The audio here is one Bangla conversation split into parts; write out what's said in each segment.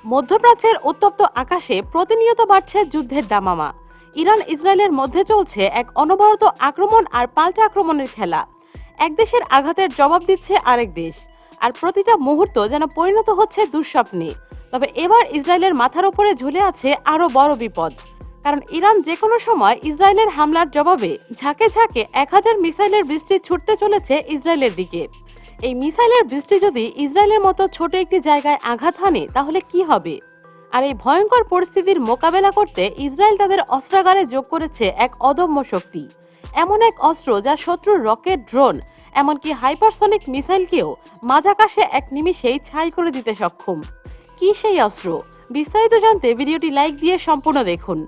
মধ্যপ্রাচ্যের উত্তপ্ত আকাশে প্রতিনিয়ত বাড়ছে যুদ্ধের দামামা। ইরান ইসরায়েলের মধ্যে চলছে এক অনবরত আক্রমণ আর পাল্টা আক্রমণের খেলা। এক দেশের আঘাতের জবাব দিচ্ছে আরেক দেশ, আর প্রতিটা মুহূর্ত যেন পরিণত হচ্ছে দুঃস্বপ্নে। তবে এবার ইসরায়েলের মাথার উপরে ঝুলে আছে আরও বড় বিপদ, কারণ ইরান যে কোনো সময় ইসরায়েলের হামলার জবাবে ঝাঁকে ঝাঁকে 1000 মিসাইলের বৃষ্টি ছুটতে চলেছে ইসরায়েলের দিকে। এই মিসাইলের বৃষ্টি যদি ইসরায়েলের মতো ছোট একটি জায়গায় আঘাত হানে তাহলে কি হবে? আর এই ভয়ঙ্কর পরিস্থিতির মোকাবেলা করতে ইসরায়েল তাদের অস্ত্রাগারে যোগ করেছে এক অদম্য শক্তি, এমন এক অস্ত্র যা শত্রুর রকেট, ড্রোন, এমনকি হাইপারসনিক মিসাইলকেও মাঝাকাশে এক নিমিষেই ছাই করে দিতে সক্ষম। কি সেই অস্ত্র? বিস্তারিত জানতে ভিডিওটি লাইক দিয়ে সম্পূর্ণ দেখুন।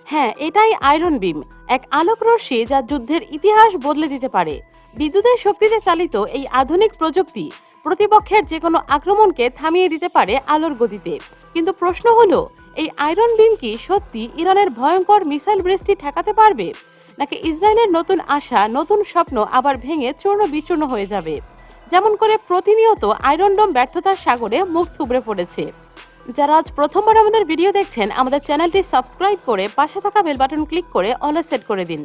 হ্যাঁ, এটাই আয়রন বিম, এক আলোক রশ্মি যা যুদ্ধের ইতিহাস বদলে দিতে পারে। বিদ্যুতের শক্তিতে চালিত এই আধুনিক প্রযুক্তি প্রতিপক্ষের যে কোনো আক্রমণকে থামিয়ে দিতে পারে আলোর গতিতে। কিন্তু প্রশ্ন হলো, এই আয়রন বিম কি সত্যি ইরানের ভয়ঙ্কর মিসাইল বৃষ্টি ঠেকাতে পারবে, নাকি ইসরায়েলের নতুন আশা, নতুন স্বপ্ন আবার ভেঙে চূর্ণ বিচূর্ণ হয়ে যাবে, যেমন করে প্রতিনিয়ত আয়রন ডোম ব্যর্থতার সাগরে মুখ থুবড়ে পড়েছে? যারা আজ প্রথমবার আমাদের ভিডিও দেখছেন, আমাদের চ্যানেলটি সাবস্ক্রাইব করে পাশে থাকা বেল বাটন ক্লিক করে অলে সেট করে দিন।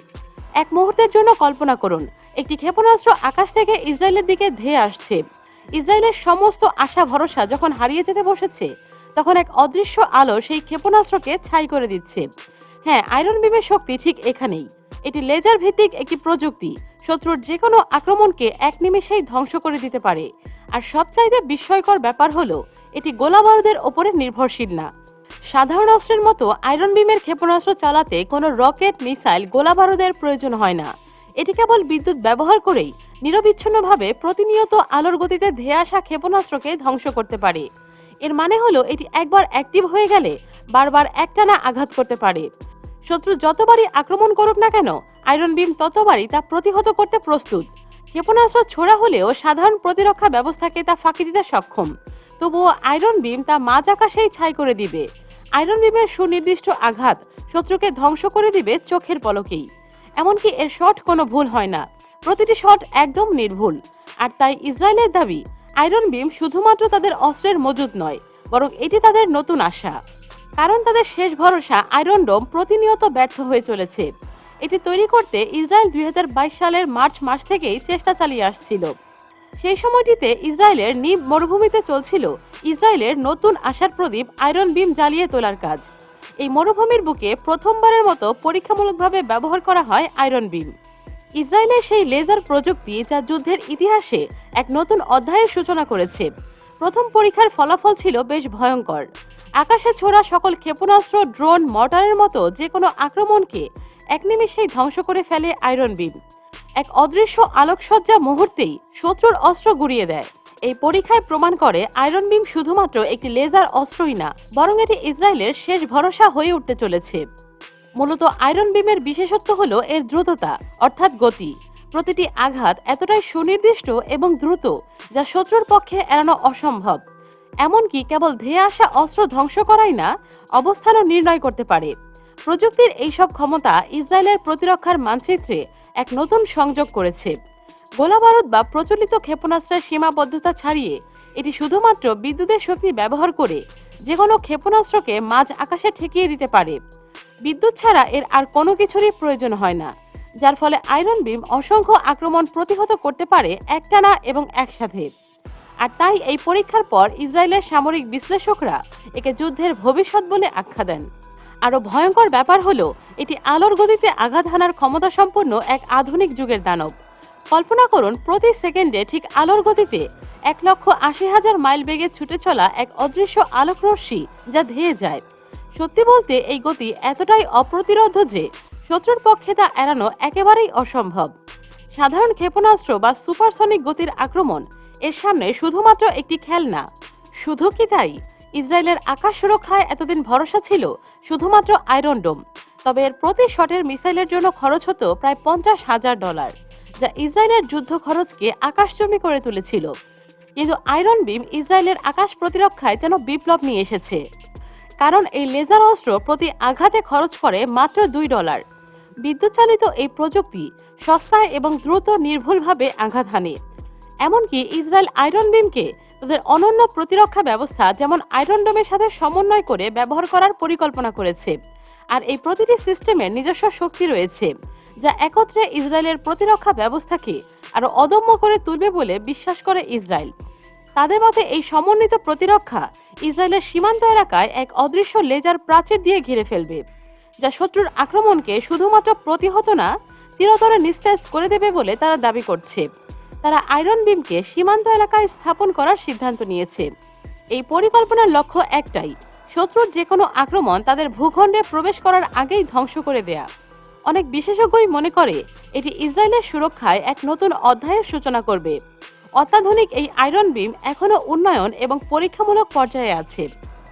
এক মুহূর্তের জন্য কল্পনা করুন, একটি ক্ষেপণাস্ত্র আকাশ থেকে ইসরায়েলের দিকে ধেয়ে আসছে। ইসরায়েলের সমস্ত আশা ভরসা যখন হারিয়ে যেতে বসেছে, তখন এক অদৃশ্য আলো সেই ক্ষেপণাস্ত্রকে ছাই করে দিচ্ছে। হ্যাঁ, আয়রন বিমের শক্তি ঠিক এখানেই। এটি লেজার ভিত্তিক একটি প্রযুক্তি, শত্রুর যে কোনো আক্রমণকে এক নিমেষেই ধ্বংস করে দিতে পারে। আর সবচাইতে বিস্ময়কর ব্যাপার হলো, এটি গোলাবারুদের ওপরে নির্ভরশীল না। সাধারণ অস্ত্রের মতো আয়রন বিমের ক্ষেপণাস্ত্র চালাতে কোনো রকেট, মিসাইল, গোলাবারুদের প্রয়োজন হয় না। এটি কেবল বিদ্যুৎ ব্যবহার করেই নিরবিচ্ছিন্নভাবে প্রতিনিয়ত আলোর গতিতে ধেয়ে আসা ক্ষেপণাস্ত্রকে ধ্বংস করতে পারে। এর মানে হলো, এটি একবার অ্যাক্টিভ হয়ে গেলে বারবার একটানা আঘাত করতে পারে। শত্রু যতবারই আক্রমণ করুক না কেন, আয়রন বিম ততবারই তা প্রতিহত করতে প্রস্তুত। ক্ষেপণাস্ত্র ছোড়া হলেও সাধারণ প্রতিরক্ষা ব্যবস্থাকে তা ফাঁকি দিতে সক্ষম। তবুও আয়রন বিম তা মাঝ আকাশেই ছাই করে দিবে। আয়রন বিমের সুনির্দিষ্ট আঘাত শত্রুকে ধ্বংস করে দিবে চোখের পলকেই। এমনকি এর শট কোনো ভুল হয় না, প্রতিটি শট একদম নির্ভুল। আর তাই ইসরায়েলের দাবি, আয়রন বিম শুধুমাত্র তাদের অস্ত্রের মজুদ নয়, বরং এটি তাদের নতুন আশা। কারণ তাদের শেষ ভরসা আয়রন ডোম প্রতিনিয়ত ব্যর্থ হয়ে চলেছে। এটি তৈরি করতে ইসরায়েল 2022 সালের মার্চ মাস থেকেই চেষ্টা চালিয়ে আসছিল। সেই সময়টিতে ইসরায়েলের নিব মরুভূমিতে চলছিল ইসরায়েলের নতুন আশার প্রদীপ আয়রন বিম জ্বালিয়ে তোলার কাজ। এই মরুভূমির বুকে প্রথমবারের মতো পরীক্ষামূলকভাবে ব্যবহার করা হয় আয়রন বিম। ইসরায়েলের সেই লেজার প্রযুক্তি যা যুদ্ধের ইতিহাসে এক নতুন অধ্যায়ের সূচনা করেছে। প্রথম পরীক্ষার ফলাফল ছিল বেশ ভয়ঙ্কর। আকাশে ছোড়া সকল ক্ষেপণাস্ত্র, ড্রোন, মর্টারের মতো যে কোনো আক্রমণকে এক নিমেষেই ধ্বংস করে ফেলে আয়রন বিম। এক অদৃশ্য আলোকসজ্জা মুহূর্তেই শত্রুর অস্ত্র গুঁড়িয়ে দেয়। এই পরীক্ষায় প্রমাণ করে আয়রন বিম শুধুমাত্র একটি লেজার অস্ত্রই না, বরং এটি ইসরায়েলের শেষ ভরসা হয়ে উঠতে চলেছে। মূলত আয়রন বিমের বিশেষত্ব হলো এর দ্রুততা, অর্থাৎ গতি। প্রতিটি আঘাত এতটাই সুনির্দিষ্ট এবং দ্রুত যা শত্রুর পক্ষে এড়ানো অসম্ভব। এমনকি কেবল ধেয়ে আসা অস্ত্র ধ্বংস করাই না, অবস্থানও নির্ণয় করতে পারে। প্রযুক্তির এইসব ক্ষমতা ইসরায়েলের প্রতিরক্ষার মানচিত্রে এক নতুন সংযোগ করেছে। গোলাবারুদ বা প্রচলিত ক্ষেপণাস্ত্রের সীমাবদ্ধতা ছাড়িয়ে এটি শুধুমাত্র বিদ্যুতের শক্তি ব্যবহার করে যে কোনো ক্ষেপণাস্ত্রকে মাঝ আকাশে ঠেকিয়ে দিতে পারে। বিদ্যুৎ ছাড়া এর আর কোনো কিছুরই প্রয়োজন হয় না, যার ফলে আয়রন বিম অসংখ্য আক্রমণ প্রতিহত করতে পারে একটানা এবং একসাথে। আর তাই এই পরীক্ষার পর ইসরায়েলের সামরিক বিশ্লেষকরা একে যুদ্ধের ভবিষ্যৎ বলে আখ্যা দেন। আরও ভয়ঙ্কর ব্যাপার হলো, এটি আলোর গতিতে আঘাত হানার ক্ষমতা সম্পন্ন এক আধুনিক যুগের দানব। কল্পনা করুন, প্রতি সেকেন্ডে ঠিক আলোর গতিতে 1,80,000 মাইল বেগে ছুটে চলা এক অদৃশ্য আলোক রশ্মি যা ধেয়ে যায়। সত্যি বলতে এই গতি এতটাই অপ্রতিরোধ্য যে শত্রুর পক্ষে তা এড়ানো একেবারেই অসম্ভব। সাধারণ ক্ষেপণাস্ত্র বা সুপারসনিক গতির আক্রমণ এর সামনে শুধুমাত্র একটি খেলনা। শুধু কি তাই, ইসরায়েলের আকাশ সুরক্ষায় এতদিন ভরসা ছিল শুধুমাত্র আয়রন ডোম। তবে এর প্রতি শটের মিসাইলের জন্য খরচ হতো প্রায় $50,000, যা ইসরায়েলের যুদ্ধ খরচকে আকাশচুম্বী করে তুলেছিল। কিন্তু আয়রন বিম ইসরায়েলের আকাশ প্রতিরক্ষায় যেন বিপ্লব নিয়ে এসেছে। কারণ এই লেজার অস্ত্র প্রতি আঘাতে খরচ করে মাত্র $2। বিদ্যুৎ চালিত এই প্রযুক্তি সস্তায় এবং দ্রুত নির্ভুলভাবে আঘাত হানে। এমনকি ইসরায়েল আয়রন বিমকে তাদের অনন্য প্রতিরক্ষা ব্যবস্থা যেমন আয়রন ডোমের সাথে সমন্বয় করে ব্যবহার করার পরিকল্পনা করেছে। আর এই প্রতিটি সিস্টেমের নিজস্ব শক্তি রয়েছে, যা একত্রে ইসরায়েলের প্রতিরক্ষা ব্যবস্থাকে আরো অদম্য করে তুলবে বলে বিশ্বাস করে ইসরায়েল। তাদের মতে এই সমন্বিত প্রতিরক্ষা ইসরায়েলের সীমান্ত এলাকায় এক অদৃশ্য লেজার প্রাচীর দিয়ে ঘিরে ফেলবে, যা শত্রুর আক্রমণকে শুধুমাত্র প্রতিহত না, চিরতরে নিস্তেজ করে দেবে বলে তারা দাবি করছে। তারা আয়রন বিমকে সীমান্ত এলাকায় স্থাপন করার সিদ্ধান্ত নিয়েছে। এই পরিকল্পনার লক্ষ্য একটাই, শত্রুর যে কোনো আক্রমণ তাদের ভূখণ্ডে প্রবেশ করার আগেই ধ্বংস করে দেয়া। অনেক বিশেষজ্ঞই মনে করে এটি ইসরায়েলের সুরক্ষায় এক নতুন অধ্যায়ের সূচনা করবে। অত্যাধুনিক এই আয়রন বিম এখনও উন্নয়ন এবং পরীক্ষামূলক পর্যায়ে আছে।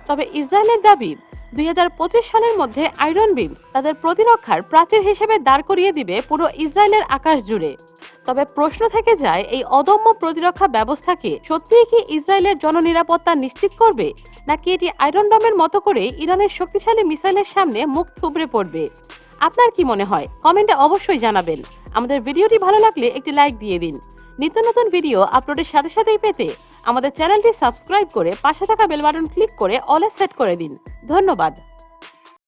তবে ইসরায়েলের দাবি 2025 সালের মধ্যে আয়রন বিম তাদের প্রতিরক্ষার প্রাচীর হিসেবে দাঁড় করিয়ে দিবে পুরো ইসরায়েলের আকাশ জুড়ে। তবে প্রশ্ন থেকে যায়, এই অদম্য প্রতিরক্ষা ব্যবস্থাকে সত্যিই কি ইসরায়েলের জননিরাপত্তা নিশ্চিত করবে, নাকি এটি আয়রন ডোমের মতো করে ইরানের শক্তিশালী মিসাইলের সামনে মুখ থুবড়ে পড়বে? আপনার কি মনে হয় কমেন্টে অবশ্যই জানাবেন। আমাদের ভিডিওটি ভালো লাগলে একটি লাইক দিয়ে দিন। নিত্য নতুন ভিডিও আপলোডের সাথে সাথেই পেতে আমাদের চ্যানেলটি সাবস্ক্রাইব করে পাশে থাকা বেল বাটন ক্লিক করে অলে সেট করে দিন। ধন্যবাদ।